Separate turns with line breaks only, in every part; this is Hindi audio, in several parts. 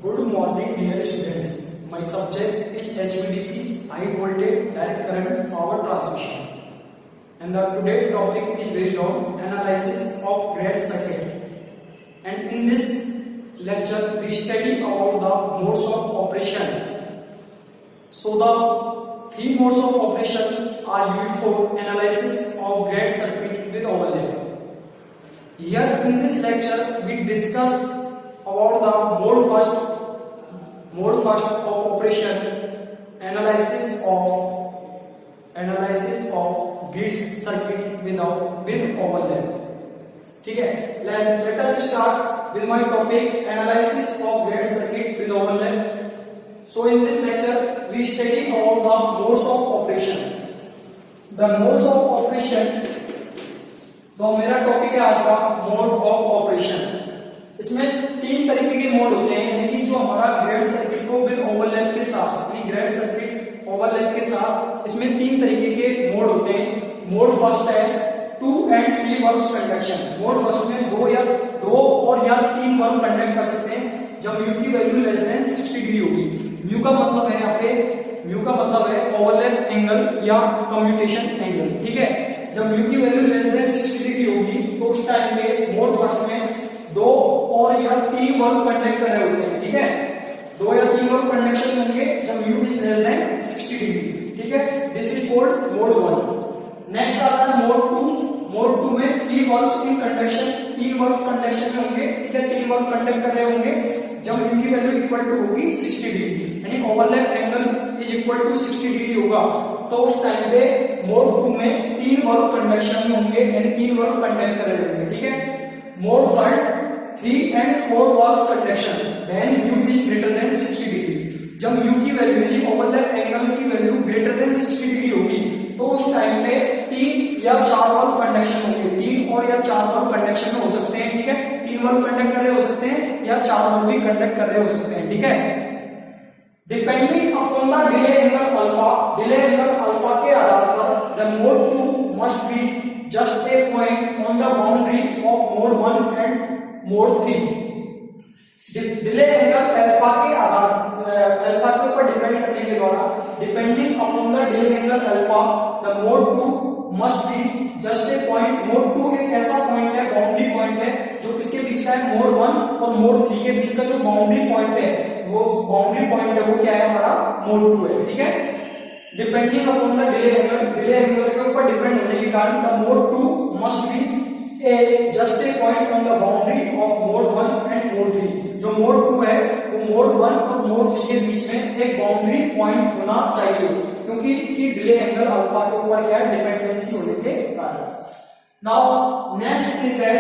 Good morning, dear students. My subject is HVDC, high voltage direct current power transmission. And the today topic is based on analysis of grid circuit. And in this lecture, we study about the modes of operation. So the three modes of operations are used for analysis of grid circuit with overlap. Here in this lecture, we discuss about the mode first of operation, analysis of grid circuit with overlap. ठीक है, let us start with my topic analysis of grid circuit with overlap. So in this lecture we study about the modes of operation. The modes of operation, तो मेरा टॉपिक है आज का मोड ऑफ ऑपरेशन. इसमें तीन तरीके के मोड होते हैं कि जो हमारा ग्रिड सर्किट को विद ओवरलैप के साथ, ग्रिड सर्किट ओवरलैप के साथ इसमें तीन तरीके के मोड होते हैं. मोड फर्स्ट है 2 and 3 verbs conduction. Mode first में दो और या तीन वर्ब कंडक्ट कर सकते हैं जब म्यू की वैल्यू लेस देन 60 डिग्री होगी. म्यू का मतलब है यहाँ पे, म्यू का मतलब है ओवरलैप एंगल या कम्यूटेशन एंगल. ठीक है, जब म्यू की वैल्यू लेस देन 60 डिग्री होगी तो उस टाइम पे मोड फर्स्ट में दो और या तीन वर्ब कंडक्ट कर रहे होते हैं. ठीक है, दो या तीन वर्ब कंडक्शन होंगे जब mu is less than 60 degree. ठीक है, this is called mode 1. Next आता है मोड 2. मोड 2 में 3 वर्ब्स इन कंडक्शन, तीन वर्ब कंडक्शन में होंगे. ठीक है, तीन वर्ब कंडक्ट कर रहे होंगे जब म्यू की वैल्यू इक्वल टू होगी 60 डिग्री, यानी overlap angle is equal to 60 degree होगा. तो उस टाइम पे मोड 2 में तीन वर्ब कंडक्शन में होंगे, यानी तीन वर्ब कंडक्ट कर रहे होंगे. ठीक है, mode third 3 and 4 verbs conduction when mu is greater than 60 degree. जब म्यू की वैल्यू यानी ओवरलैप एंगल की वैल्यू ग्रेटर देन 60 डिग्री होगी तो उस टाइम पे 3 या 4 वर्ब कंडक्शन होंगे. 3 और या 4 वर्ब कंडक्शन हो सकते हैं. ठीक है, 3 वर्ब कंडक्ट कर रहे हो सकते हैं या 4 वर्ब भी कंडक्ट कर रहे हो सकते हैं. ठीक है, depending upon the delay angle alpha, delay angle alpha के आधार पर the mode 2 must be just a point on the boundary of mode 1 and mode 3. Delay angle alpha के आधार, अल्फा के ऊपर डिपेंड करने के द्वारा, depending upon the delay angle alpha the mode 2 must be just a point. Mode 2 एक ऐसा पॉइंट है, बाउंड्री पॉइंट है जो किसके बीच का है, मोड 1 और मोड 3 के बीच का जो बाउंड्री पॉइंट है, वो बाउंड्री पॉइंट है वो क्या है, हमारा मोड 2 है. ठीक है, depending upon the delay angle, delay angle के ऊपर डिपेंड होने के कारण the mode 2 must be just a point on the boundary of mode 1 and mode 3. जो मोड 2 है वो मोड 1 और मोड 3 के बीच में एक बाउंड्री पॉइंट होना चाहिए, क्योंकि इसकी डिले एंगल अल्फा के ऊपर क्या है, डिपेंडेंसी होने के कारण. Now next is that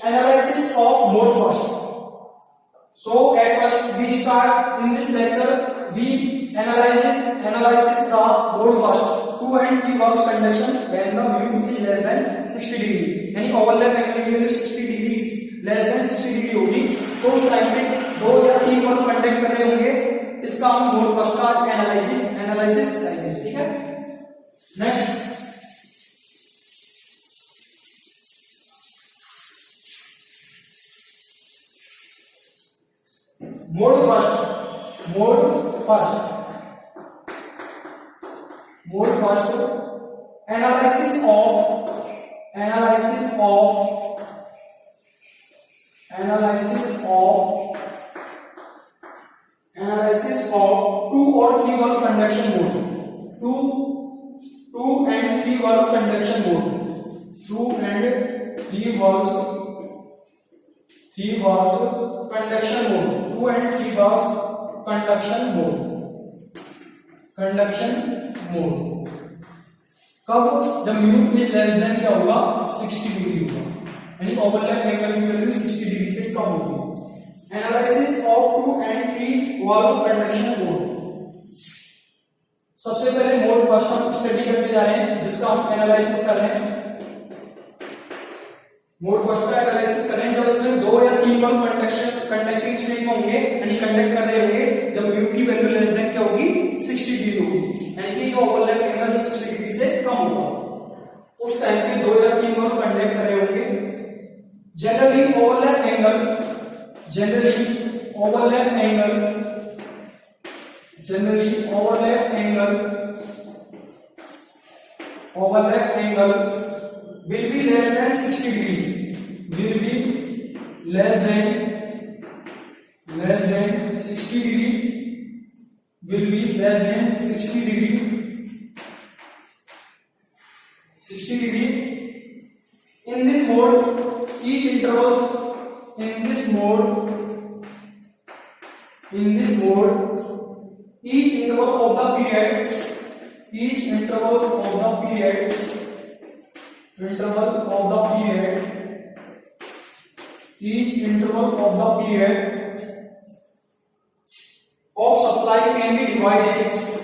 analysis of mode first. So at first we start in this lecture we analyze the mode first 2 and 3 works conduction when the mu is less than 60 degree, यानी ओवरलैप एंगल की value 60 degree less than 60 degree होगी तो उस टाइम पे दो या तीन वर्क कंडक्ट कर रहे होंगे. इसका हम मोड फर्स्ट का एनालिसिस करेंगे. ठीक है, next mode first analysis of 2 और 3 verb conduction mode. 2 and 3 verb conduction mode. 2 and 3 verbs conduction mode. 2 and 3 verbs conduction mode. कब, जब म्यू इज लेस देन क्या होगा, 60 डिग्री होगा, यानी ओवरलैप एंगल की वैल्यू 60 डिग्री से कम होगी. Analysis of 2 and 3 verb conduction mode. सबसे पहले मोड फर्स्ट हम स्टडी करने जा रहे हैं, जिसका हम एनालिसिस कर रहे हैं. मोड फर्स्ट का एनालिसिस करें जब इसमें दो या तीन वर्ब कंडक्टिंग स्टेट होंगे, यानी कंडक्ट कर रहे होंगे जब म्यू की वैल्यू लेस देन क्या होगी, 60 डिग्री होगी, यानी कि जो ओवरलैप एंगल 60 डिग्री से कम होगा. उस टाइम पे दो या तीन वर्ब कंडक्ट कर रहे होंगे. Generally overlap angle will be less than 60 degree, will be less than 60 degree, will be less than 60 degree, 60 degree. In this mode, each interval each interval of the period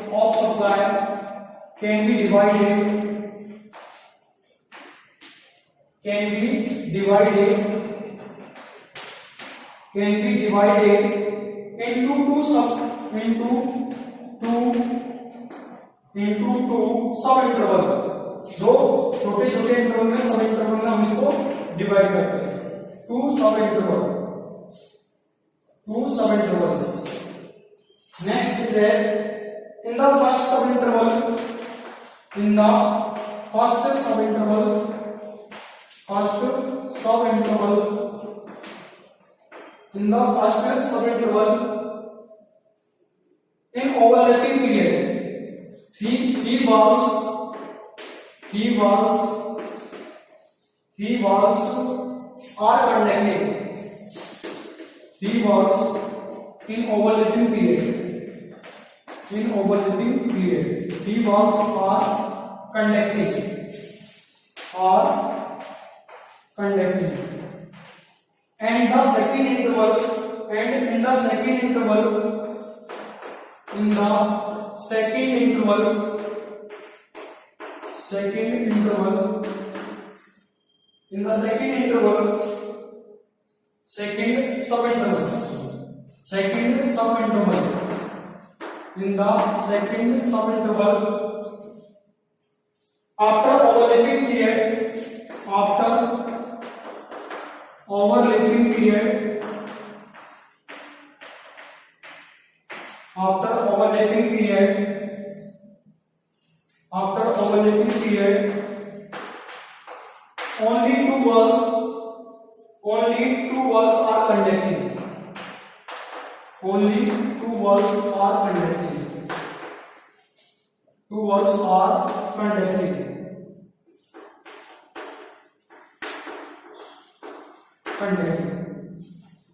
of supply can be divided into two सब इंटरवल, दो छोटे छोटे इंटरवल में सब इंटरवल में हम इसको डिवाइड करते हैं, टू सब intervals. Next is that in the first sub interval in overlapping period, three valves are conducting. Three valves in overlapping period. Three valves are conducting. And in the second interval, after overlapping period, only two valves are conducting.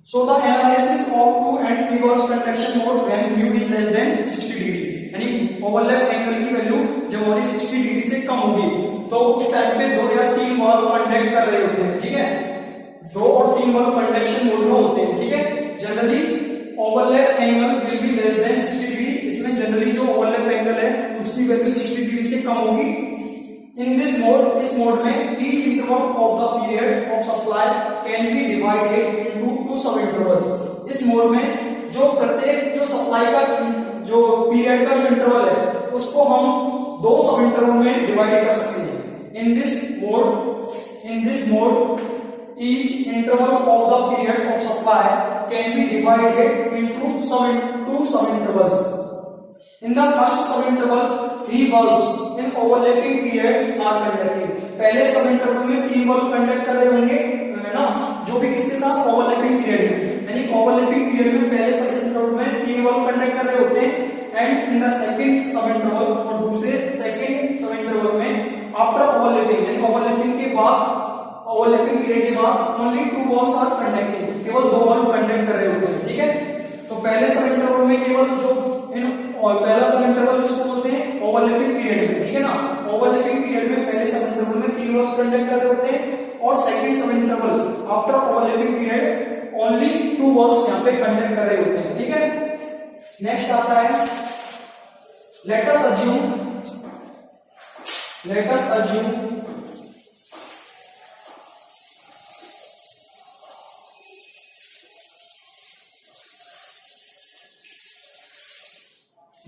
So the analysis of 2 and 3 valves conduction mode when u is less than 60 degree, यानी ओवरलैप एंगल की वैल्यू जब हमारी 60 डिग्री से कम होगी तो उस टाइम पे 2 या 3 वाल्व कंडक्ट कर रहे होते हैं. ठीक है, 2 और 3 वाल्व कंडक्शन मोड में होते हैं. ठीक है, generally overlap angle will be less than 60 degree. इसमें जनरली जो ओवरलैप एंगल है उसकी वैल्यू 60 डिग्री से कम होगी. In this mode, इस मोड में each interval of the period of supply can be divided into 2 sub intervals. इस मोड में जो प्रत्येक जो सप्लाई का जो पीरियड का इंटरवल है उसको हम 2 सब इंटरवल में डिवाइड कर सकते हैं. In this mode, each interval of the period of supply can be divided into 2 sub intervals. In the first sub interval, 3 valves in overlapping periods are conducting. पहले सब इंटरवल में 3 वाल्व कंडक्ट कर रहे होंगे, है ना, जो भी किसके साथ ओवरलैपिंग पीरियड है. यानी ओवरलैपिंग पीरियड में पहले सब इंटरवल में 3 वाल्व कंडक्ट कर रहे होते हैं. एंड इन द सेकंड सब इंटरवल, और दूसरे सेकंड सब इंटरवल में आफ्टर ओवरलैपिंग, यानी ओवरलैपिंग के बाद, ओवरलैपिंग पीरियड के बाद ओनली 2 वाल्व्स आर कंडक्टिंग, केवल 2 वाल्व कंडक्ट कर रहे होते हैं. ठीक है, तो पहले सब इंटरवल में केवल जो और पहला सब इंटरवल जिसको बोलते हैं ओवरलैपिंग पीरियड में. ठीक है ना, ओवरलैपिंग पीरियड में पहले सब इंटरवल में 3 वाल्व्स कंडक्ट कर रहे होते हैं और सेकंड सब interval after overlapping period only 2 valves यहां पे कंडक्ट कर रहे होते हैं. ठीक है, नेक्स्ट आता है let us assume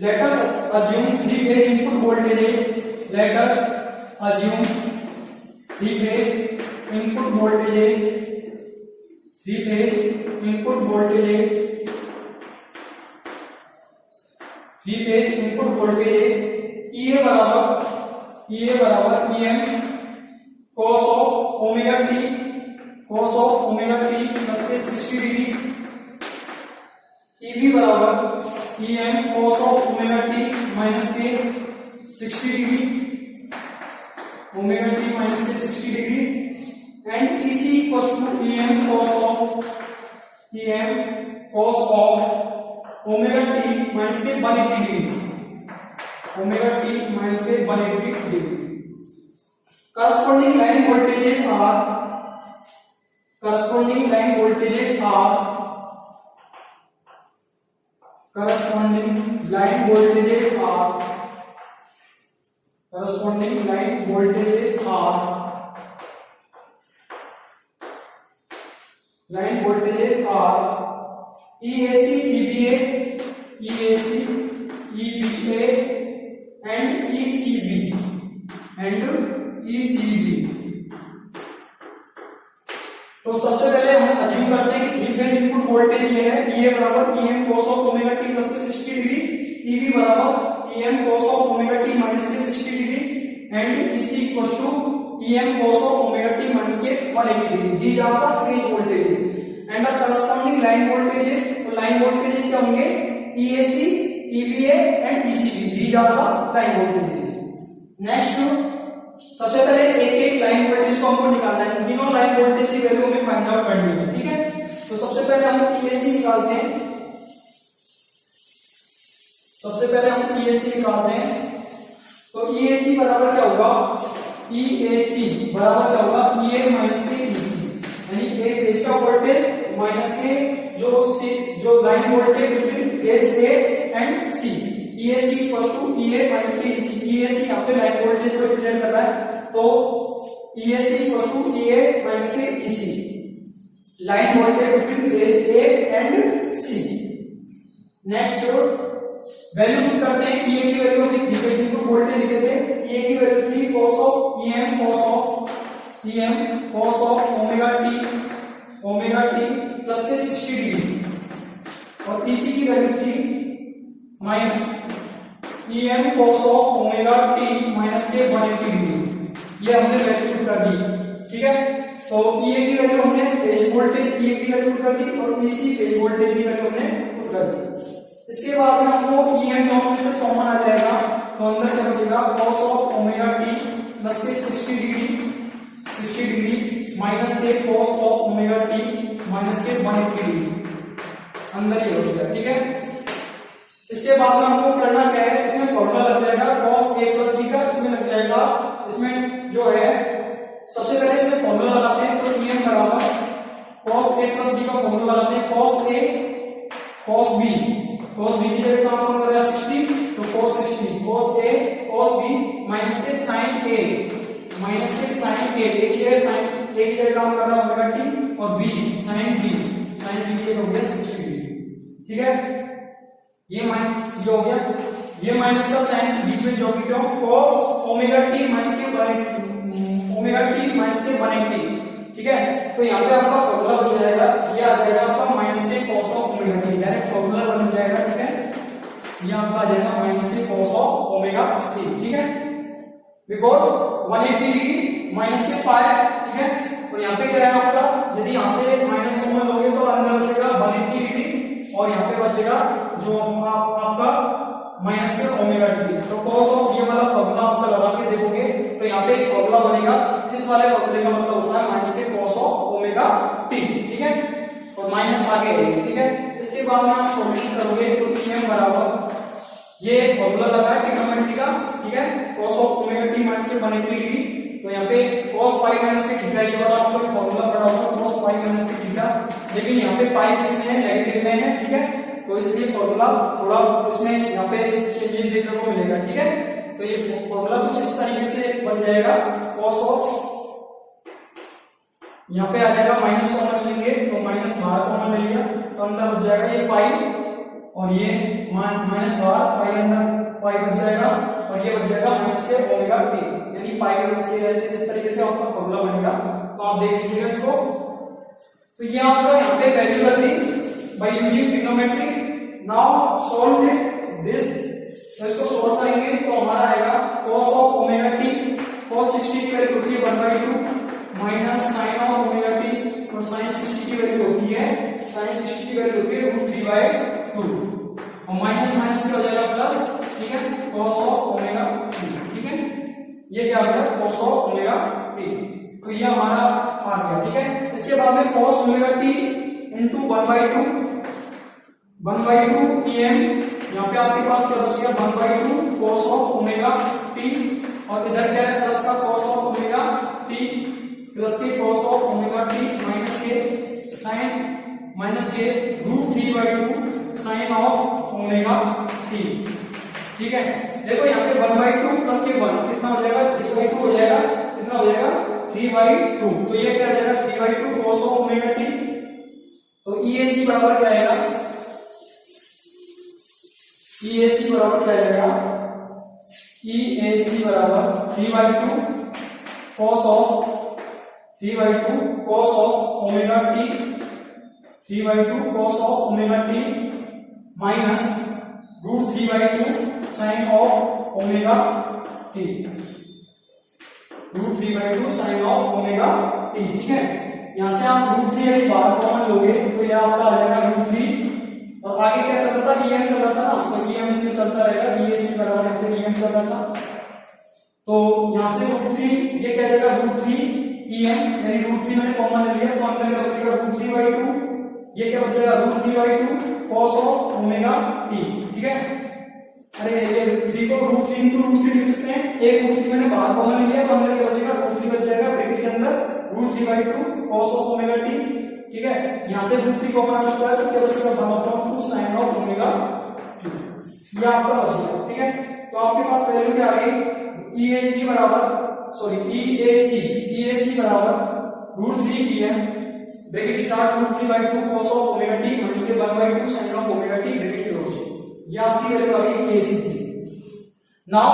Let us assume 3-phase input voltage. Let us assume 3-phase input voltage. 3-phase input voltage B phase input voltage है EA बराबर EM cos of omega T plus के 60 डिग्री, EB बराबर EM cos of omega T minus के 60 डिग्री, ओमेगा टी माइनस के 60 degree, and EC equal to EM cos of omega T minus के 180 डिग्री, ओमेगा टी माइनस के 180 degree. Corresponding line voltages are corresponding line voltages are EAC, EBA and ECB तो सबसे पहले हम अज्यूम करते हैं कि थ्री फेज इनपुट वोल्टेज ये है EA बराबर EM cos of omega T plus के 60 डिग्री, EB बराबर EM cos of omega T minus के 60 degree, and EC equals to EM cos of omega T minus के 180 degree. These are the phase voltage and the corresponding line voltages. तो लाइन वोल्टेजेस क्या होंगे? EAC, EBA and ECB। These are the line voltages. Next सबसे पहले एक लाइन वोल्टेज को हमको निकालना है, तीनों लाइन वोल्टेज की वैल्यू हमें फाइंड आउट करनी है, ठीक है। तो सबसे पहले हम EAC निकालते हैं, तो EAC बराबर क्या होगा? EAC बराबर क्या होगा? EA माइनस के EC, यानी एक फेज का वोल्टेज माइनस के जो line voltage between phase A and C। EAC equal to EA minus के EC। EAC यहाँ पे लाइन वोल्टेज को रिप्रेजेंट कर रहा है, तो EAC equal to EA minus के EC, line voltage between phase A and C। Next value put करते हैं। EA की वैल्यू हमने थ्री फेज इनपुट वोल्टेज लिखे थे, EA की वैल्यू थी cos of EM cos of omega T plus के 60 डिग्री, और EC की वैल्यू थी minus EM cos of omega T minus के 180 डिग्री। ये हमने वैल्यू पुट कर दी, ठीक है। तो EA की वैल्यू हमने फेज वोल्टेज EA की वैल्यू पुट कर दी, और EC फेज वोल्टेज की वैल्यू हमने पुट कर दी। इसके बाद में हमको EM दोनों में से कॉमन आ जाएगा, तो अंदर क्या बचेगा? cos of omega T plus के 60 डिग्री माइनस के cos of omega T minus के 180 डिग्री, अंदर ही हो जाएगा, ठीक है। इसके बाद में हमको करना क्या है? इसमें फॉर्मूला लग जाएगा cos A प्लस B का, इसमें लग जाएगा, इसमें जो है सबसे पहले इसमें फॉर्मूला लगाते हैं। तो EM बराबर cos A प्लस B का फॉर्मूला लगाते हैं, cos A cos B की जगह काम कौन कर रहा है? 60, तो cos 60 cos A cos B minus के sin A एक ही जगह काम कर रहा है ओमेगा टी, और B sin B की जगह हो गया 60 डिग्री, ठीक है। ये माइनस हो गया, ये माइनस का साइन बीच में जो भी क्यों? cos ओमेगा टी माइनस के 180, ठीक है। तो यहाँ पे आपका फॉर्मूला बन जाएगा, ये आ जाएगा आपका माइनस के cos of omega T, direct formula बन जाएगा, ठीक है। ये आपका आ जाएगा माइनस के cos ऑफ ओमेगा टी, ठीक है। बिकॉज 180 डिग्री माइनस के पाई, ठीक है। और यहाँ पे क्या है आपका? यदि यहाँ से माइनस कॉमन लोगे तो अंदर बचेगा 180 डिग्री, और यहाँ पे बचेगा जो आपका माइनस के ओमेगा टी। तो cos ऑफ ये वाला फॉर्मूला आपका लगा के देखोगे तो यहाँ पे एक फॉर्मूला बनेगा, इस वाले फॉर्मूले का मतलब होता है माइनस के cos ऑफ ओमेगा टी, ठीक है। और माइनस आगे है, ठीक है। इसके बाद में आप सॉल्यूशन करोगे तो EM बराबर ये फॉर्मूला लगा है ट्रिग्नोमेट्री का, ठीक है। cos of omega T minus के 180 डिग्री, तो यहाँ पे cos पाई माइनस के थीटा, ये वाला आपको फॉर्मूला पढ़ा होगा cos पाई माइनस के थीटा, लेकिन यहाँ पे पाई किसमें है? नेगेटिव में है, ठीक है। तो इसलिए फॉर्मूला थोड़ा इसमें यहाँ पे चेंजेस देखने को मिलेगा, ठीक है। तो ये फॉर्मूला कुछ इस तरीके से बन जाएगा, cos ऑफ यहाँ पे आ जाएगा माइनस कॉमन लेंगे, तो माइनस बाहर कॉमन ले लिया, तो अंदर बच जाएगा ये पाई, और ये माइनस बाहर पाई अंदर पाई बच जाएगा, और ये बच जाएगा माइनस के ओमेगा टी, यानी पाई माइनस के ऐसे इस तरीके से आपका फॉर्मूला बनेगा। तो आप देख लीजिएगा इसको। तो ये आपका यहाँ पे वैल्यू रख दी by using trigonometry. Now solve this तो इसको सॉल्व करेंगे तो हमारा आएगा cos of omega T, cos 60 की वैल्यू होती है 1/2 minus sin of omega T, और sin 60 की वैल्यू होती है √3/2 और माइनस माइनस क्या हो जाएगा प्लस, ठीक है, cos ऑफ ओमेगा टी, ठीक है, ये क्या हो गया cos ऑफ ओमेगा टी, तो ये हमारा आ गया, ठीक है। इसके बाद में cos omega T into 1/2 Tm, यहाँ पे आपके पास क्या बचेगा 1/2 cos ऑफ ओमेगा टी, और इधर क्या है प्लस का cos of omega T plus के cos of omega T minus के √3/2 sin ऑफ ओमेगा टी, ठीक है। देखो यहाँ पे 1/2 प्लस के 1 कितना हो जाएगा 3/2 हो जाएगा, कितना हो जाएगा 3/2, तो ये क्या हो जाएगा 3/2 cos ऑफ ओमेगा टी, तो EAC बराबर क्या आएगा, EAC बराबर क्या आएगा, EAC बराबर 3/2 cos of omega T, 3/2 cos of omega T minus √3/2 sin of omega T, √3/2 sin of omega T, ठीक है। यहां से आप √3 की बात कॉमन लोगे तो यह आपका आ जाएगा √3, और आगे क्या चल रहा था EM चल रहा था ना, तो EM इसमें चलता रहेगा, EAC बराबर यहाँ पे EM चल रहा था, तो यहां से √3 ये क्या जाएगा √3 EM, यानी √3 मैंने कॉमन ले लिया, तो अंदर क्या बचेगा √3/2, ये क्या बचेगा √3/2 cos ऑफ ओमेगा टी, ठीक है। अरे ये 3 को √3 इंटू √3 लिख सकते हैं, एक √3 मैंने बाहर कॉमन ले लिया, तो अंदर क्या बचेगा √3 बच जाएगा ब्रैकेट के अंदर √3/2 cos ऑफ ओमेगा टी, ठीक है। यहां से √3 कॉमन आ चुका है, तो क्या बचेगा 1/2 sin ऑफ ओमेगा टी, ये आपका बचेगा, ठीक है। तो आपके पास वैल्यू क्या आ गई, EAC बराबर √3 EM bracket start √3/2 cos of omega T minus के 1/2 sin of omega T bracket close, ये आपकी वैल्यू आ गई EAC की। नाउ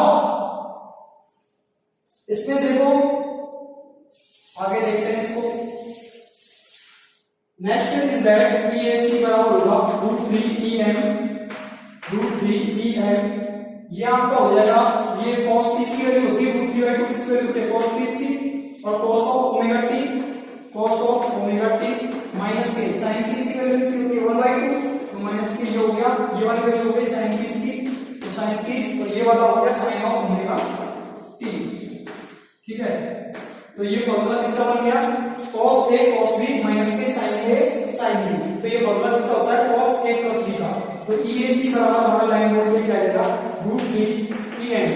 इसमें देखो आगे देखते हैं इसको, नेक्स्ट इज दैट EAC बराबर होगा √3 EM, ये आपका हो जाएगा, ये cos 30 की वैल्यू होती है √3/2 किसकी वैल्यू होती है cos 30 की, और cos of omega T minus के sin 30 की वैल्यू होती है 1/2, तो माइनस की ये हो गया, ये वाली वैल्यू हो गई sin 30 की, तो sin 30, तो ये वाला हो गया sin ऑफ ओमेगा टी, ठीक है। तो ये फॉर्मूला किसका बन गया cos A cos B minus के sin A sin B, तो ये फॉर्मूला किसका होता है cos A प्लस B का, तो EAC बराबर हमारा लाइन वोल्टेज क्या आएगा √3 EM,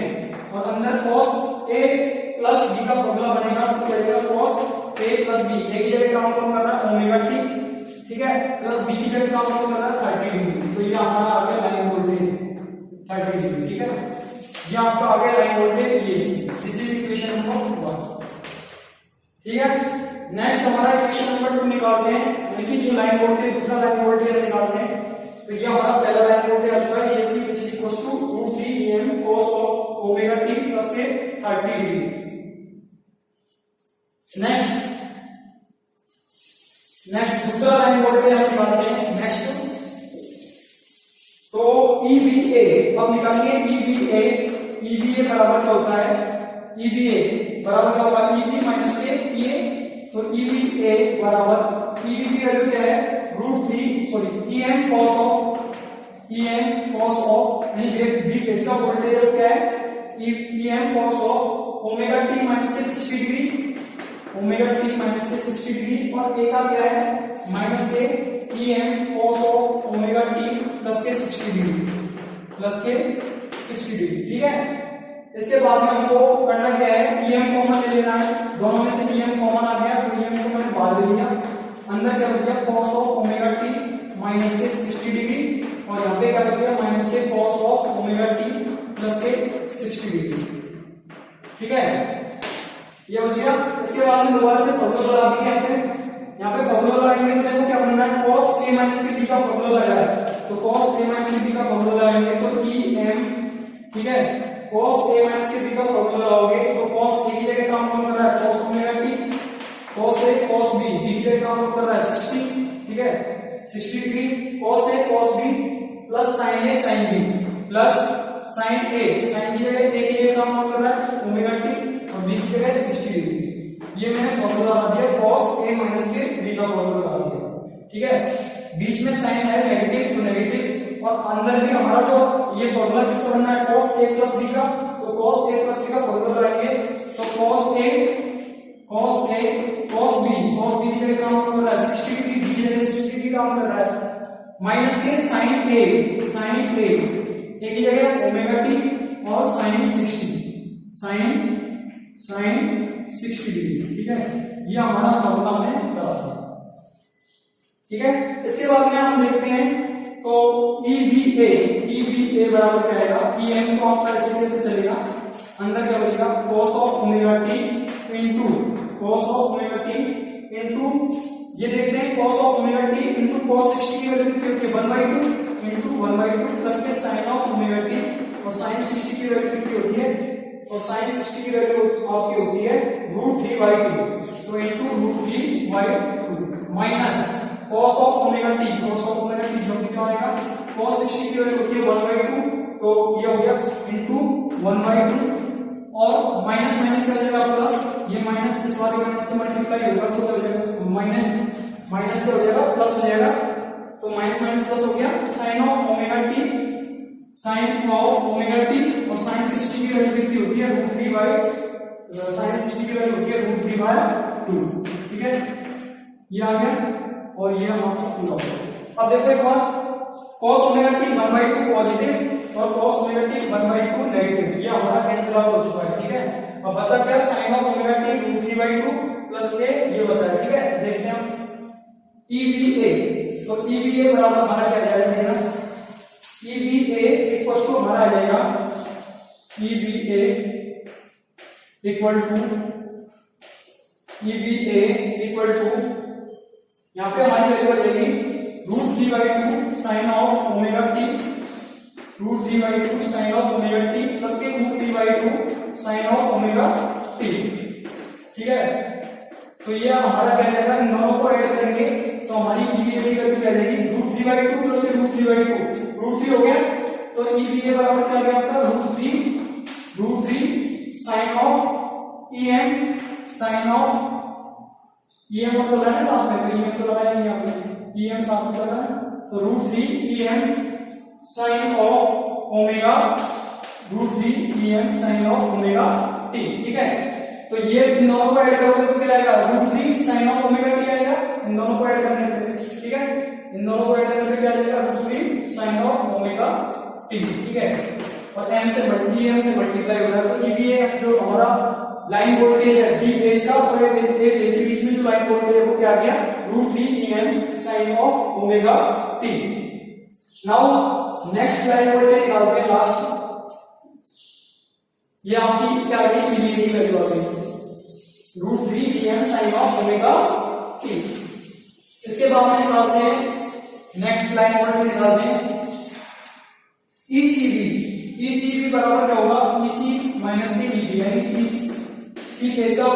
और अंदर cos A प्लस B का फॉर्मूला बनेगा, तो क्या आएगा cos A plus B, A की जगह काम कौन कर रहा है ओमेगा टी, ठीक है, प्लस B की जगह काम कौन कर रहा है 30 डिग्री, तो ये हमारा आ गया लाइन वोल्टेज 30 डिग्री, ठीक है। ये आपका आ गया line voltage EAC, this is equation number 1, ठीक है। नेक्स्ट हमारा इक्वेशन नंबर 2 निकालते हैं, यानी कि जो लाइन वोल्टेज दूसरा लाइन वोल्टेज निकालते हैं, तो ये हमारा पहला लाइन वोल्टेज आ चुका है EAC which is equals to √3 EM cos of omega T plus के 30 डिग्री। नेक्स्ट दूसरा लाइन वोल्टेज हम निकालते हैं, नेक्स्ट तो EBA, अब निकालेंगे EBA बराबर क्या होता है, EBA बराबर क्या होगा EB माइनस के EA, तो EBA बराबर EB की वैल्यू क्या है EM cos ऑफ यानी B बेस का वोल्टेज क्या है EM cos of omega T minus के 60 डिग्री, ओमेगा टी माइनस के 60 डिग्री, और A का क्या है माइनस के EM cos of omega T plus के 60 डिग्री, ठीक है। इसके बाद में हमको करना क्या है EM कॉमन ले लेना है, दोनों में से EM कॉमन आ गया, तो EM को मैंने बाहर ले लिया, अंदर क्या बच गया cos of omega T minus के 60 डिग्री, और यहाँ पे क्या बच गया माइनस के cos of omega T plus के 60 डिग्री, ठीक है, ये बच गया। इसके बाद में दोबारा से फॉर्मूला लगा देंगे, यहाँ पे फॉर्मूला लगाएंगे तो देखो क्या बनना है cos A माइनस के B का फॉर्मूला लगाया है, तो cos A माइनस के B का फॉर्मूला लगाएंगे तो EM, ठीक है, cos A माइनस के B का फॉर्मूला लगाओगे तो cos A की जगह काम कौन कर रहा है cos omega T, cos A cos B, B की जगह काम कर रहा है 60, ठीक है 60 degree, cos A cos B plus sin A sin B plus sign की जगह ए की जगह काम कर रहा है ओमेगा टी और बी की जगह 60 डिग्री। ये मैंने फॉर्मूला लगा दिया cos a माइनस के b का फॉर्मूला लगा दिया। ठीक है, बीच में साइन है नेगेटिव तो नेगेटिव, और अंदर भी हमारा जो ये फॉर्मूला किसका बनना है cos a प्लस b का, तो cos a प्लस b का फॉर्मूला लगाएंगे तो cos b की जगह काम कर रहा है 60 डिग्री, b की जगह 60 डिग्री काम कर रहा है, माइनस के साइन a की जगह ओमेगा टी और साइन 60 डिग्री। ठीक है, ये हमारा फॉर्मूला में लगा था। ठीक है, इसके बाद में हम देखते हैं तो EBA बराबर क्या आएगा, EM को आपका ऐसे कैसे चलेगा, अंदर क्या बचेगा cos of omega T into ये देखते हैं cos of omega T into cos 60 की वैल्यू कितनी होती है 1/2 इनटू 1/2 प्लस के sin ऑफ ओमेगा टी और sin 60 की वैल्यू कितनी होती है, और sin 60 की वैल्यू आपकी होती है √3/2, तो into √3/2 minus cos of omega T जो कितना आएगा cos 60 की वैल्यू होती है 1/2, तो ये हो गया इनटू 1/2 और माइनस का हो जाएगा प्लस, ये माइनस इस वाले माइनस से मल्टीप्लाई होगा तो क्या हो जाएगा माइनस का हो जाएगा प्लस हो जाएगा, तो माइनस प्लस हो गया sin ऑफ ओमेगा टी और sin 60 की वैल्यू कितनी होती है √3/2। ठीक है, ये आ गया और ये हमारा पूरा हो गया। अब देखते हैं cos ओमेगा टी 1/2 पॉजिटिव और cos ओमेगा टी 1/2 नेगेटिव, ये हमारा कैंसिल आउट हो चुका है। ठीक है, अब बचा क्या sin of omega T √3/2 plus के ये बचा है। ठीक है, देखते हैं हम EBA, तो EBA बराबर हमारा क्या जाएगा, EBA इक्वल टू हमारा आ जाएगा EBA इक्वल टू यहाँ पे हमारी वैल्यू आ जाएगी √3/2 sin of omega T plus के √3/2 sin ऑफ ओमेगा टी। ठीक है, तो ये हमारा क्या जाएगा, इन दोनों को ऐड करेंगे तो हमारी EBA की वैल्यू क्या जाएगी √3/2 प्लस के √3/2 हो गया, तो EBA बराबर क्या आ गया आपका √3 sin ऑफ EM को चल रहा है साथ में, तो EM तो लगाएंगे आपने, EM साथ में चल रहा है, तो √3 EM sin of omega T. ठीक है, तो ये इन दोनों को ऐड करोगे तो क्या आएगा √3 sin ऑफ ओमेगा टी आएगा, इन दोनों को ऐड करने पे। ठीक है, इन दोनों को ऐड करने पे क्या आएगा √3 sin ऑफ ओमेगा टी। ठीक है, और m से मल्टीप्लाई हो रहा है, तो EBA जो हमारा लाइन वोल्टेज है B फेज का और A फेज के बीच में जो लाइन वोल्टेज है वो क्या आ गया √3 EM sin of omega T. Now next line voltage निकालते हैं लास्ट, ये आपकी क्या आ गई EBA की वैल्यू आ गई √3 EM sin of omega T. इसके बाद में निकालते हैं नेक्स्ट लाइन वोल्टेज निकालते हैं ECB बराबर क्या होगा EC माइनस के EB, यानी C फेज का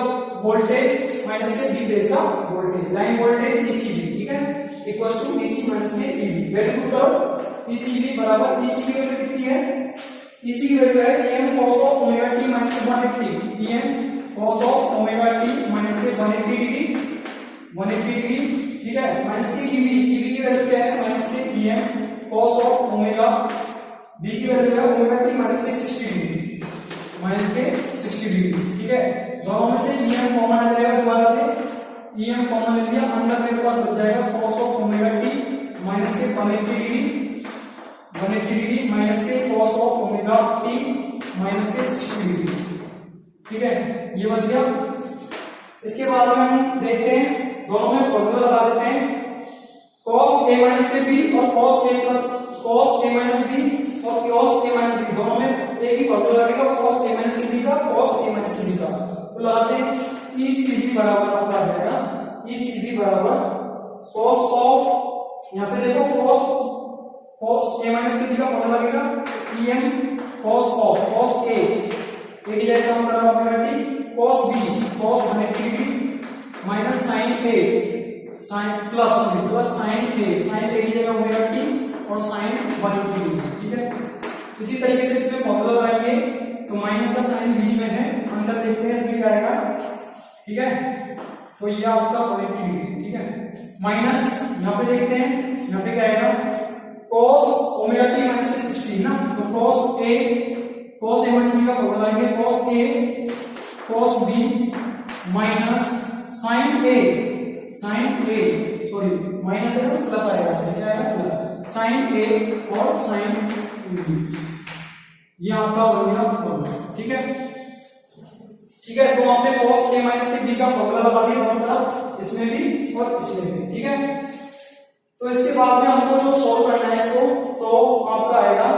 वोल्टेज माइनस के B फेज का वोल्टेज, लाइन वोल्टेज ECB। ठीक है, इक्वल्स टू EC माइनस के EB। वैल्यू पुट करो, ECB बराबर EC की वैल्यू कितनी है, EC की वैल्यू है EM cos of omega T minus 180, EM cos of omega T minus के 180 डिग्री। ठीक है, माइनस के EB की वैल्यू क्या है माइनस के EM cos of omega, B की वैल्यू है ओमेगा टी माइनस के 60 डिग्री। ठीक है, दोनों में से EM कॉमन आ जाएगा, दोबारा से EM कॉमन ले लिया, अंदर मेरे पास बच जाएगा cos of omega T minus के 180 डिग्री माइनस के cos of omega T minus के 60 डिग्री। ठीक है, ये बच गया। इसके बाद में हम देखते हैं, दोनों में फॉर्मूला लगा देते हैं cos a माइनस के b और cos a माइनस b और cos a माइनस b, दोनों में एक ही फॉर्मूला लगेगा cos a माइनस b का, तो लगाते हैं ECB बराबर आपका आ जाएगा ECB बराबर cos ऑफ, यहाँ पे देखो cos a माइनस b का फॉर्मूला लगेगा EM cos a एक जाएगा हम कर रहा है cos b cos 180 degree minus sin a की जगह ओमेगा टी और sin 180 डिग्री। ठीक है, इसी तरीके से इसमें फॉर्मूला लगाएंगे तो माइनस का साइन बीच में है, अंदर देखते हैं इसमें क्या आएगा, ठीक है। तो ये आपका 180 डिग्री, ठीक है। माइनस यहाँ पे देखते हैं, यहाँ पे क्या आएगा, cos ओमेगा टी माइनस 60 ना, तो cos a माइनस b का फॉर्मूला लगाएंगे, cos a cos b minus sin a sorry minus है तो प्लस आएगा, क्या आएगा, sin a और sin b, ये आपका बन गया फॉर्मूला, ठीक है। ठीक है, तो आपने cos a माइनस b का फॉर्मूला लगा दिया दोनों तरफ, इसमें भी और इसमें भी, ठीक है। तो इसके बाद में हमको जो सॉल्व करना है इसको, तो आपका आएगा,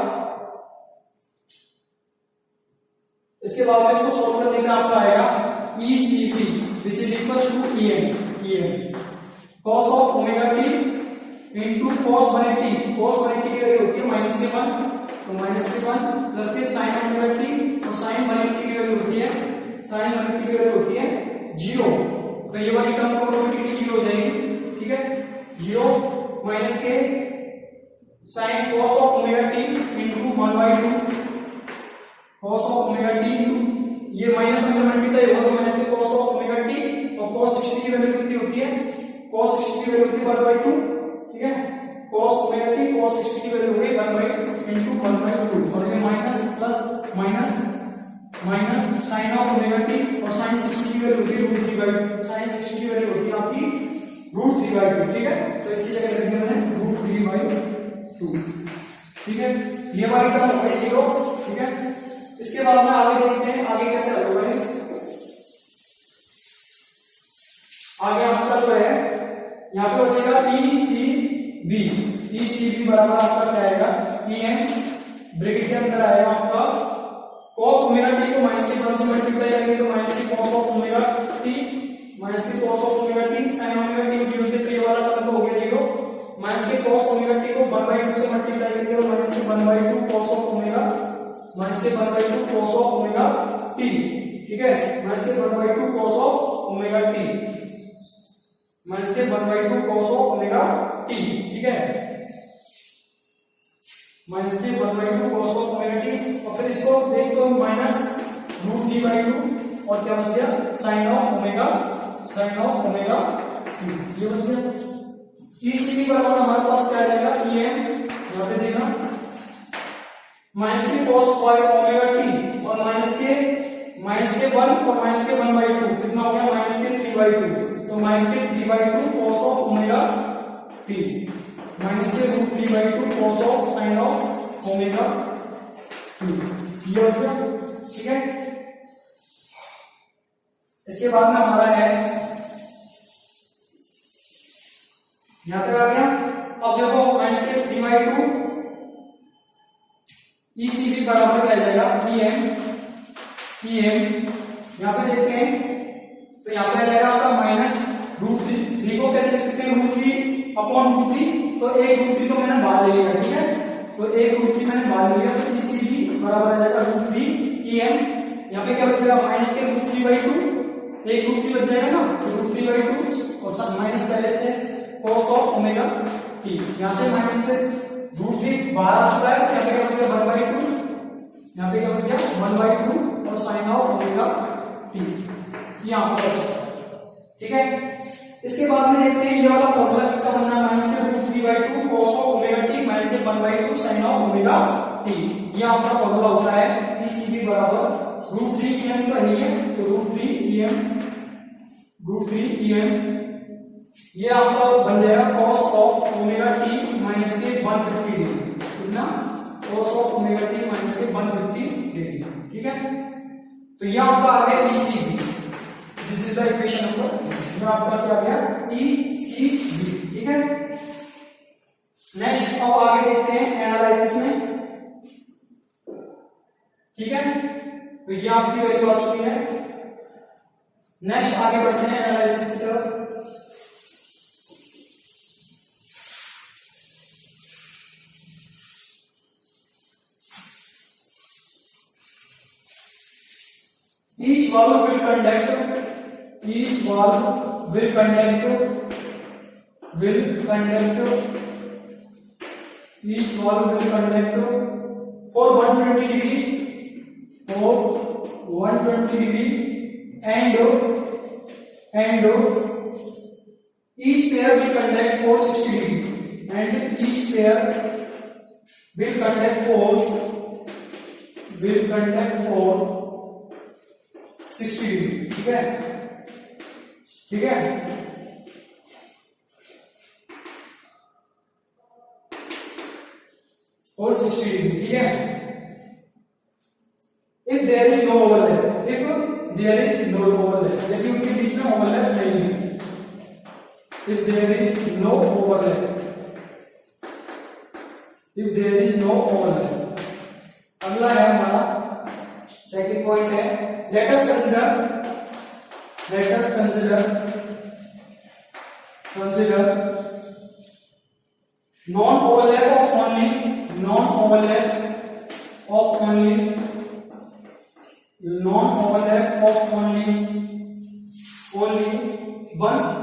इसके बाद में इसको सॉल्व करने में आपका आएगा ECB which is equals to EM cos of omega t into cos 180, cos 180 की वैल्यू होती है -1, तो -1 प्लस के sin omega t, और sin 180 की वैल्यू होती है, sin 180 की वैल्यू होती है 0, तो ये वाली टर्म को ऑटोमेटिकली 0 हो जाएगी, ठीक है। 0 माइनस के sin cos of omega t into 1/2 cos of omega t, ये माइनस अंदर मल्टीप्लाई होगा, माइनस के cos of omega t, और cos 60 की वैल्यू कितनी होती है, cos 60 की वैल्यू होती है 1/2, ठीक है। cos omega t cos 60 की वैल्यू हो गई 1/2 into 1/2, और ये minus plus minus minus sin of omega t, और sin 60 की वैल्यू होती है √3/2, sin 60 की वैल्यू होती है आपकी √3/2, ठीक है। तो इसकी जगह लिख दिया मैंने √3/2, ठीक है। ये वाली टर्म हो गई 0, ठीक है। इसके बाद में आगे देखते हैं आगे कैसे हल होगा, आगे आपका जो है यहाँ पे बचेगा ECB बराबर आपका क्या आएगा, EM ब्रैकेट के अंदर आएगा आपका cos ओमेगा t को माइनस के 1 से मल्टीप्लाई करेंगे तो माइनस की cos of omega t, minus की cos of omega t, sin omega t 0 से 3 वाला टर्म हो गया 0, माइनस के cos ओमेगा t को 1/2 से मल्टीप्लाई करेंगे तो माइनस के 1/2 cos ऑफ ओमेगा, माइनस के 1/2 cos ऑफ ओमेगा t, ठीक है। माइनस के 1/2 cos of omega t, minus के 1/2 cos ऑफ ओमेगा t, ठीक है। माइनस के 1/2 cos ऑफ ओमेगा t, और फिर इसको देख तो माइनस √3/2, और क्या बच गया, sin ऑफ ओमेगा t, ये बच गया। ECB बराबर हमारे पास क्या आएगा, EM, यहाँ पे देखना माइनस के cos 5 ओमेगा t, और माइनस के 1 और माइनस के 1/2, कितना हो गया, माइनस के 3/2, तो माइनस के 3/2 cos of omega t, minus के √3/2 cos of sin of omega t, ये हो गया, ठीक है। इसके बाद में हमारा है यहाँ पे आ गया, अब देखो माइनस के 3/2 ECB बराबर क्या जाएगा, EM, यहाँ पे देखते हैं तो यहाँ पे आ जाएगा आपका माइनस √3 को कैसे लिख सकते हैं, √3/√3, तो एक √3 तो मैंने बाहर ले लिया, ठीक है, तो एक √3 मैंने बाहर ले लिया, तो ECB बराबर आ जाएगा √3 EM, यहाँ पे क्या बचेगा, माइनस के √3/2, एक √3 बच जाएगा ना, तो √3/2 और माइनस पहले से cos ऑफ ओमेगा t, यहाँ से माइनस से √3 बाहर आ चुका है, तो यहाँ पे क्या बचेगा 1/2, यहाँ पे क्या बचेगा 1/2 और sin ऑफ ओमेगा t, यहाँ पर, ठीक है। इसके बाद में देखते हैं ये वाला फॉर्मूला किसका बनना है, माइनस के √3/2 cos of omega t minus के 1/2 sin ऑफ ओमेगा t, ये आपका फॉर्मूला होता है ECB बराबर √3 का ही है, तो √3 ये आपका बन जाएगा cos of omega t minus के 150 डिग्री, कितना, cos of omega t minus के 150 डिग्री, ठीक है। तो ये आपका आ गया ECB, this is the equation number, ये आपका क्या आ गया ECB, ठीक है। नेक्स्ट अब आगे देखते हैं एनालिसिस में, ठीक है, तो ये आपकी वैल्यू आ चुकी है। नेक्स्ट आगे बढ़ते हैं एनालिसिस की तरफ। Each valve will conduct each valve will conduct each valve will conduct for 120 degrees, for 120 degree, and each pair will conduct for 60 degree, and each pair will conduct for 60 degree. ठीक है, ठीक है. और 60 डिग्री. ठीक है. If there is no overlap, if there is no overlap, यदि उनके बीच में ओवरलैप नहीं है, if there is no overlap, if there is no overlap. अगला है हमारा सेकंड पॉइंट है, let us consider non-overlap of only one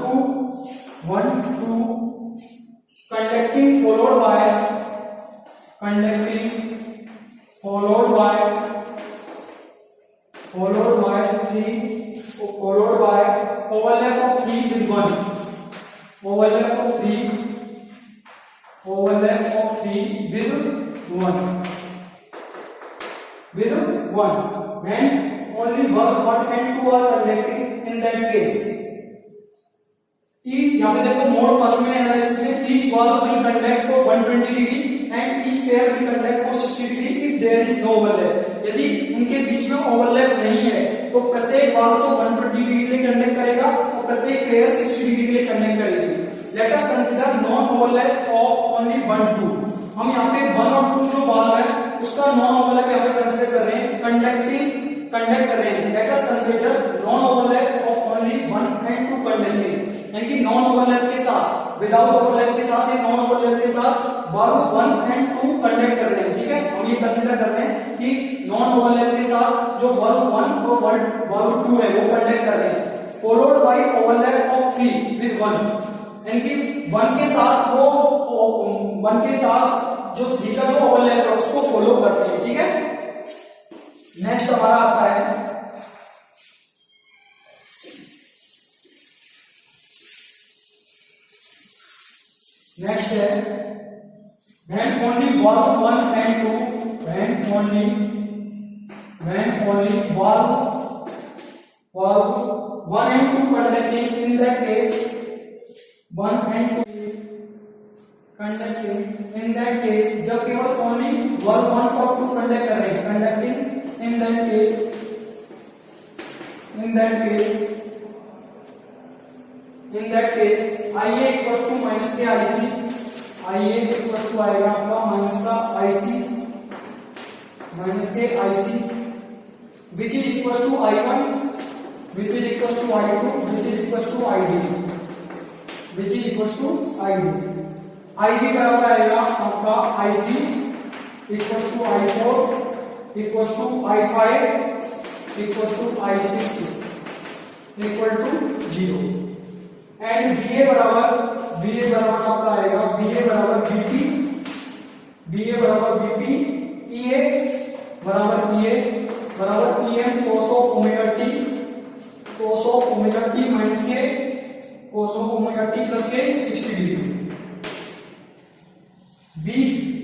two conducting followed by overlap of 3 with 1. Overlap of 3 with 1. When only 1 and 2 are conducting in that case. यहाँ पे देखो मोड फर्स्ट में एनालिसिस में each wall will conduct for 120 degree and each pair will conduct for 60 degree if there is no overlap. यदि उनके बीच में ओवरलैप नहीं है तो प्रत्येक वॉल तो 120 डिग्री के लिए कंडक्ट करेगा और प्रत्येक पेयर 60 डिग्री के लिए कंडक्ट करेगी. Let us consider non overlap of only 1 2. हम यहाँ पे 1 और 2 जो वॉल है उसका नॉन ओवरलैप यहाँ पे कंसीडर कर रहे हैं, कंडक्ट कर रहे हैं. Let us consider non overlap of only 1 and 2 conducting, यानी कि नॉन ओवरलैप के साथ, विदाउट ओवरलैप के साथ या नॉन ओवरलैप के साथ वॉल 1 and 2 कंडक्ट कर रहे हैं. ठीक है, हम ये कंसीडर कर रहे हैं कि नॉन ओवरलैप के साथ जो वॉल 1 और वॉल 2 है वो कंडक्ट कर रहे हैं, followed by overlap of 3 with 1, यानी कि 1 के साथ जो 3 का जो ओवरलैप है उसको फॉलो करते हैं. ठीक है. नेक्स्ट हमारा आता है when only wall 1 and 2 when only wall 1 and 2 conducting, in that case 1 and 2 conducting, in that case जब केवल only wall 1 और 2 कंडक्ट कर रहे हैं, conducting, in that case IA equals to minus के IC, IA equals to आएगा आपका माइनस का IC which is equals to I1, which is equals to I2, which is equals to ID, ID बराबर आएगा आपका I3 equals to I4 equals to I5 equals to I6 equal to 0. And BA बराबर आपका आएगा BA बराबर BP, EA बराबर EM cos of omega t minus के cos of omega t plus के 60 डिग्री.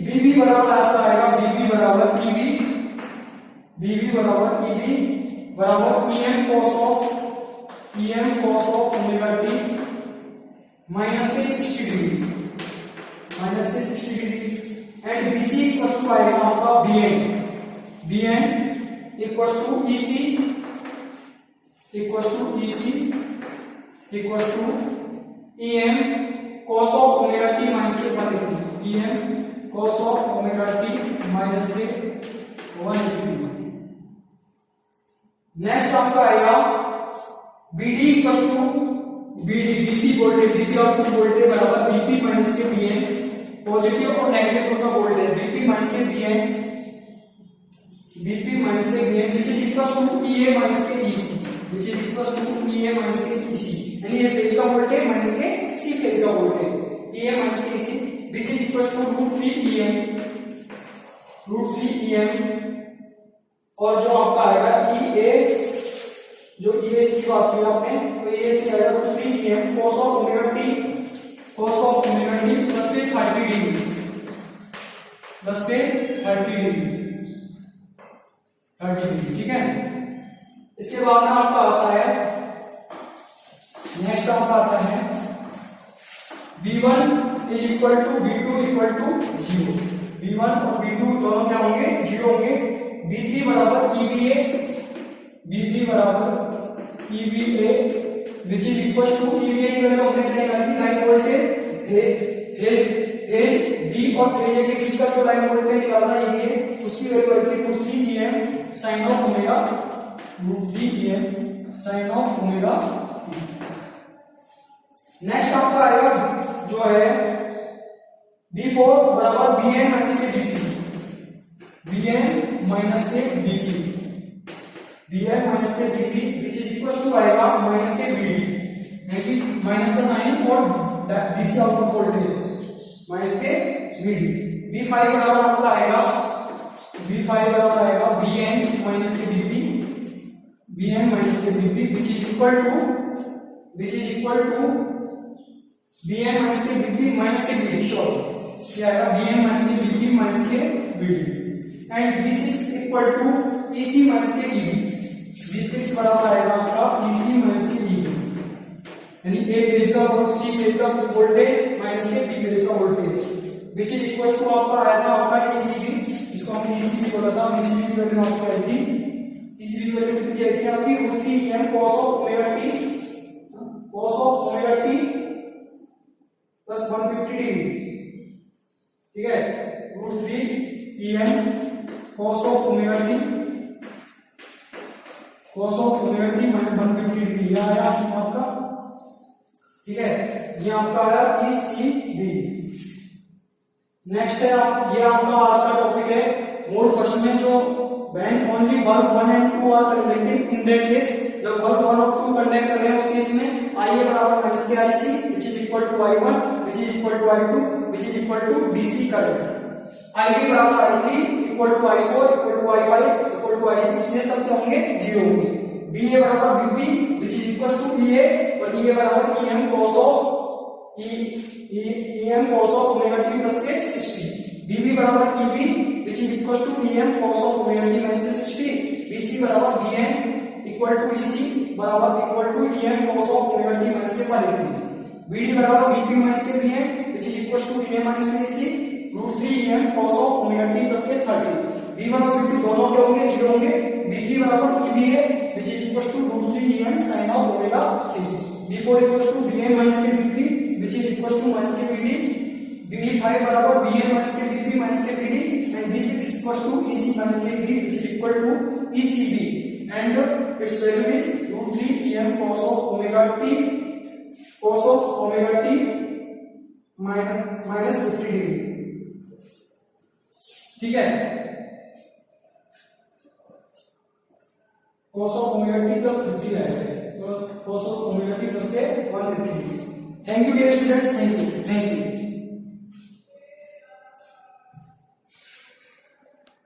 BB बराबर आपका आएगा BB बराबर EB बराबर EM cos of omega t minus के 60 degree and BC equal to आएगा आपका BN equal to EC EM cos of omega t minus के 180, EM cos of omega t minus के 180. नेक्स्ट आपका आएगा BD equal to BC output voltage बराबर BP माइनस के BN, पॉजिटिव और नेगेटिव का वोल्टेज BP माइनस के BN which is equals to EA minus के EC, यानी ये फेज का वोल्टेज माइनस के C फेज का वोल्टेज EA माइनस के EC which is equals to √3 EM √3 और जो आपका आएगा EA, जो EAC की बात की आपने, तो EAC आएगा √3 cos of omega t plus के 30 डिग्री, प्लस के 30 डिग्री, ठीक है। इसके बाद में आपका आता है, नेक्स्ट आपका आता है V1 is equal to V2 equal to 0। V1 और V2 दोनों क्या होंगे, 0 होंगे। V3 बराबर EVA, V3 बराबर EVA which is equal to EVA की वैल्यू हमने निकाली थी लाइन वोल्ट से, फेज B और फेज A के बीच का जो लाइन वोल्ट निकाला था EVA, उसकी वैल्यू आई थी √3 sin of omega, √3 sin of omega. Next आपका आएगा जो है B4 बराबर Bn माइनस के BP, Bn माइनस के BP, Bn माइनस के BP which is equal to आएगा माइनस के BD, यानी माइनस का साइन और DC आउटपुट वोल्टेज माइनस के BD। B5 बराबर आपका आएगा, B5 बराबर आएगा Bn माइनस के BP, Bn माइनस के BP which is equal to Bn minus के BP माइनस के BD, श्योर ये आएगा Bn माइनस के BP माइनस के BD। And V6 equal to EC minus के EB, V6 बराबर आएगा आपका EC माइनस के EB, यानी A फेज का और C फेज का वोल्टेज माइनस के B फेज का voltage which is equal to आपका आया था आपका ECB, इसको हमने ECB बोला था, ECB की वैल्यू आपको आई थी, ECB की वैल्यू कितनी आई थी आपकी √3 cos of omega t plus 150 degree, ठीक है। √3 cos of omega t minus 150 degree, यह आया आपका, ठीक है। ये आपका आया ECB। नेक्स्ट है ये आपका आज का टॉपिक है मोड फर्स्ट में, जो when only bulb 1 and 2 are connected, in that case जब bulb 1 और 2 कनेक्ट कर रहे हैं उस केस में IA बराबर माइनस के IC which is equal to I1 which is equal to I2 which is equal to DC current, IB बराबर I3 equal to I4 equal to I5 equal to I6, ये सब क्या होंगे, 0 होंगे। BA बराबर BP which is equal to EA और EA बराबर EM cos of omega t plus के 60, BB बराबर EB which is equal to EM cos of omega t minus के 60, BC बराबर BN इक्वल टू EC बराबर equal to EM cos of omega t minus के 180, BD बराबर BP minus के BN which is equal to EM minus के EC √3 EM cos of omega t plus के 30, B1 और B2 दोनों क्या होंगे, 0 होंगे। B3 बराबर EBA which is equal to √3 EM sin of omega t, B4 equal to BN minus के BP which is equal to minus के BD, B5 बराबर BN माइनस के BP माइनस के BD and B6 equals to EC minus के BD which is equal to ECB and its value is √3 EM cos of omega t minus 50 degree, ठीक है। cos of omega t plus 50 है, तो cos of omega t plus के 150 degree. Thank you dear students, thank you.